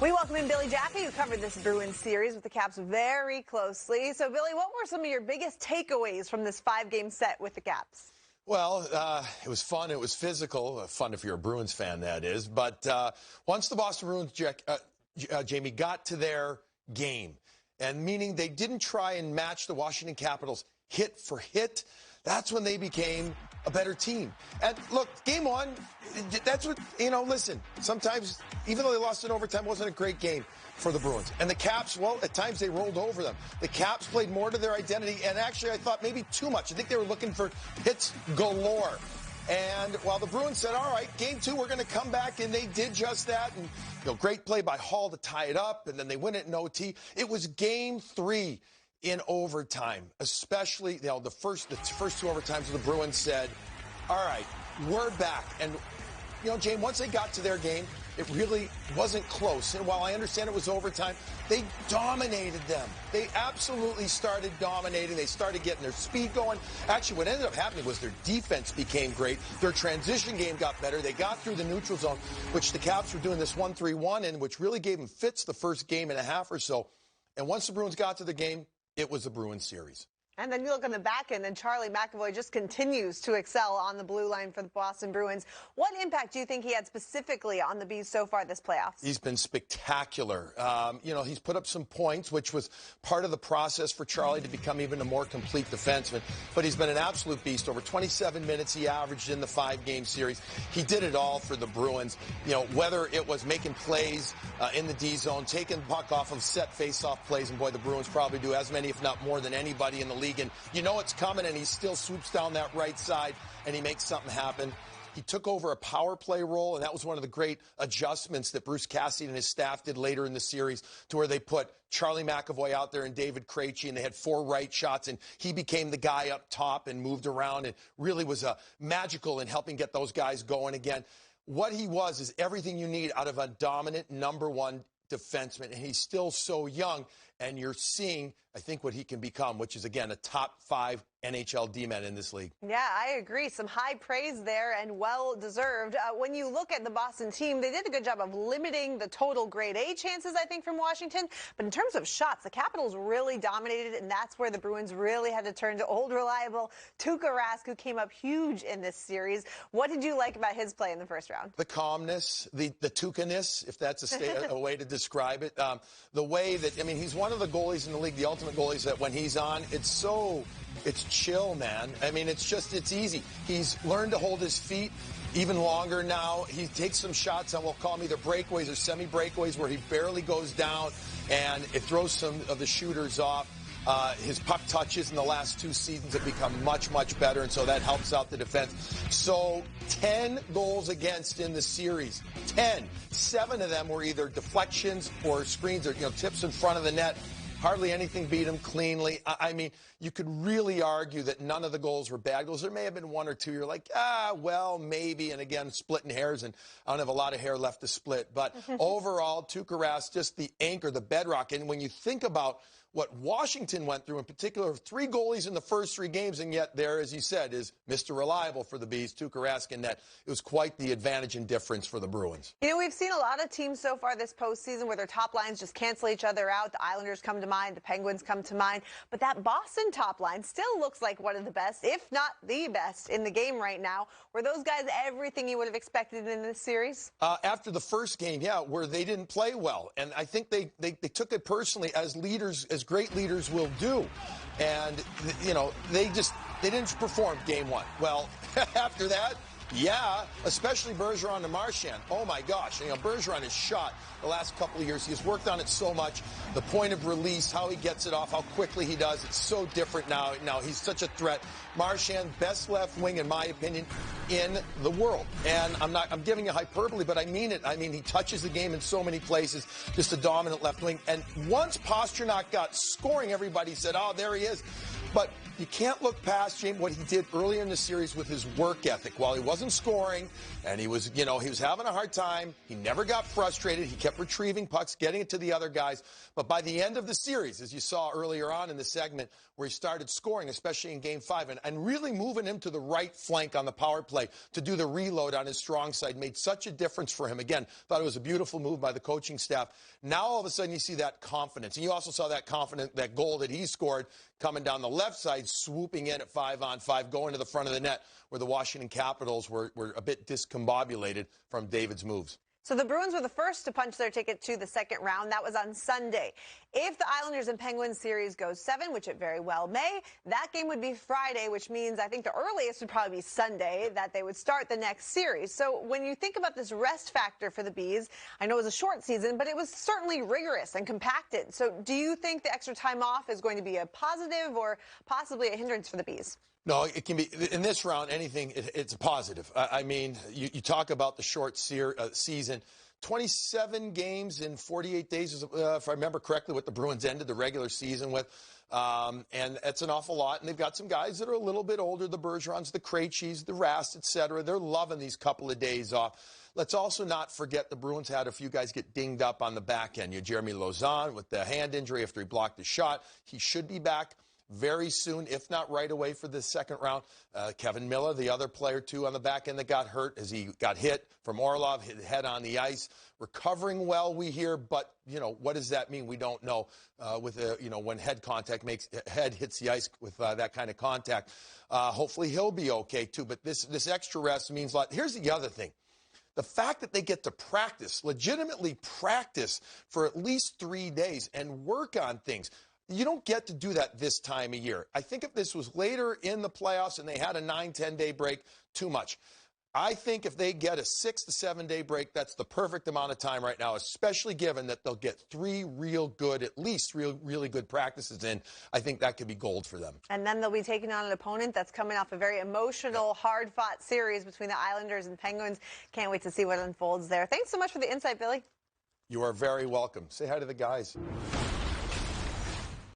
We welcome in Billy Jaffe, who covered this Bruins series with the Caps very closely. So, Billy, what were some of your biggest takeaways from this 5-game set with the Caps? Well, it was fun. It was physical. Fun if you're a Bruins fan, that is. But once the Boston Bruins, Jamie, got to their game, and meaning they didn't try and match the Washington Capitals hit for hit, that's when they became a better team. And look, game one, that's what, listen, sometimes, even though they lost in overtime, it wasn't a great game for the Bruins. And the Caps, well, at times they rolled over them. The Caps played more to their identity, and actually I thought maybe too much. I think they were looking for hits galore. And while the Bruins said, all right, game two, we're going to come back, and they did just that. And, great play by Hall to tie it up, and then they win it in OT. It was game three in overtime, especially, the first two overtimes, the Bruins said, all right, we're back. And, James, once they got to their game, it really wasn't close. And while I understand it was overtime, they dominated them. They absolutely started dominating. They started getting their speed going. Actually, what ended up happening was their defense became great. Their transition game got better. They got through the neutral zone, which the Caps were doing this 1-3-1 in, which really gave them fits the first game and a half or so. And once the Bruins got to the game, it was a Bruins series. And then you look on the back end, and Charlie McAvoy just continues to excel on the blue line for the Boston Bruins. What impact do you think he had specifically on the Bees so far this playoffs? He's been spectacular. He's put up some points, which was part of the process for Charlie to become even a more complete defenseman. But he's been an absolute beast. Over 27 minutes he averaged in the 5-game series. He did it all for the Bruins. Whether it was making plays in the D zone, taking the puck off of set face-off plays, and boy, the Bruins probably do as many, if not more, than anybody in the league. And it's coming, and he still swoops down that right side, and he makes something happen. He took over a power play role, and that was one of the great adjustments that Bruce Cassidy and his staff did later in the series, to where they put Charlie McAvoy out there and David Krejci, and they had 4 right shots, and he became the guy up top and moved around and really was magical in helping get those guys going again. What he was is everything you need out of a dominant number one defenseman, and he's still so young, and you're seeing, I think, what he can become, which is, again, a top 5 NHL D-man in this league. Yeah, I agree. Some high praise there, and well-deserved. When you look at the Boston team, they did a good job of limiting the total grade A chances, I think, from Washington. But in terms of shots, the Capitals really dominated, and that's where the Bruins really had to turn to old, reliable Tuukka Rask, who came up huge in this series. What did you like about his play in the first round? The calmness, the Tuukka-ness, if that's a way to describe it. The way that, he's one of the goalies in the league, the ultimate goalies, that when he's on, it's chill, man. It's easy. He's learned to hold his feet even longer now. He takes some shots on, we'll call them either breakaways or semi-breakaways, where he barely goes down, and it throws some of the shooters off. His puck touches in the last 2 seasons have become much, much better, and so that helps out the defense. So 10 goals against in the series. 10. 7 of them were either deflections or screens or tips in front of the net. Hardly anything beat him cleanly. You could really argue that none of the goals were bad goals. There may have been 1 or 2. You're like, well, maybe. And again, splitting hairs, and I don't have a lot of hair left to split. But overall, Tuukka Rask, just the anchor, the bedrock. And when you think about what Washington went through, in particular, 3 goalies in the first 3 games, and yet there, as you said, is Mr. Reliable for the Bees, Tuukka Rask, in that it was quite the advantage and difference for the Bruins. We've seen a lot of teams so far this postseason where their top lines just cancel each other out. The Islanders come to mind, the Penguins come to mind, but that Boston top line still looks like one of the best, if not the best, in the game right now. Were those guys everything you would have expected in this series? After the first game, where they didn't play well, and I think they took it personally, as leaders, as great leaders will do. And, they didn't perform game 1. Well, after that, especially Bergeron and Marchand. Oh, my gosh. Bergeron has shot the last couple of years. He has worked on it so much. The point of release, how he gets it off, how quickly he does. It's so different now. Now he's such a threat. Marchand, best left wing, in my opinion, in the world. And I'm giving you hyperbole, but I mean it. He touches the game in so many places. Just a dominant left wing. And once Pastrnak got scoring, everybody said, oh, there he is. But you can't look past, James, what he did earlier in the series with his work ethic. While he wasn't scoring and he was, he was having a hard time, he never got frustrated. He kept retrieving pucks, getting it to the other guys. But by the end of the series, as you saw earlier on in the segment where he started scoring, especially in Game 5, and really moving him to the right flank on the power play to do the reload on his strong side made such a difference for him. Again, thought it was a beautiful move by the coaching staff. Now all of a sudden you see that confidence. And you also saw that confidence, that goal that he scored coming down the left side, swooping in at 5-on-5, going to the front of the net where the Washington Capitals were a bit discombobulated from David's moves. So the Bruins were the first to punch their ticket to the second round. That was on Sunday. If the Islanders and Penguins series goes 7, which it very well may, that game would be Friday, which means I think the earliest would probably be Sunday that they would start the next series. So when you think about this rest factor for the Bees, I know it was a short season, but it was certainly rigorous and compacted. So do you think the extra time off is going to be a positive or possibly a hindrance for the Bees? No, it can be, in this round, anything, it's a positive. I mean, you talk about the short season. 27 games in 48 days, if I remember correctly, what the Bruins ended the regular season with. And that's an awful lot. And they've got some guys that are a little bit older, the Bergerons, the Krejcis, the Rask, et cetera. They're loving these couple of days off. Let's also not forget the Bruins had a few guys get dinged up on the back end. You had Jeremy Lauzon with the hand injury after he blocked the shot. He should be back very soon, if not right away for the second round. Kevin Miller, the other player, too, on the back end that got hurt as he got hit from Orlov, hit head on the ice. Recovering well, we hear, but, what does that mean? We don't know when head hits the ice with that kind of contact. Hopefully he'll be okay, too. But this extra rest means a lot. Here's the other thing. The fact that they get to practice, legitimately practice for at least 3 days and work on things. You don't get to do that this time of year. I think if this was later in the playoffs and they had a 9-10 day break, too much. I think if they get a 6 to 7 day break, that's the perfect amount of time right now, especially given that they'll get 3 really good practices in. I think that could be gold for them. And then they'll be taking on an opponent that's coming off a very emotional, hard-fought series between the Islanders and Penguins. Can't wait to see what unfolds there. Thanks so much for the insight, Billy. You are very welcome. Say hi to the guys.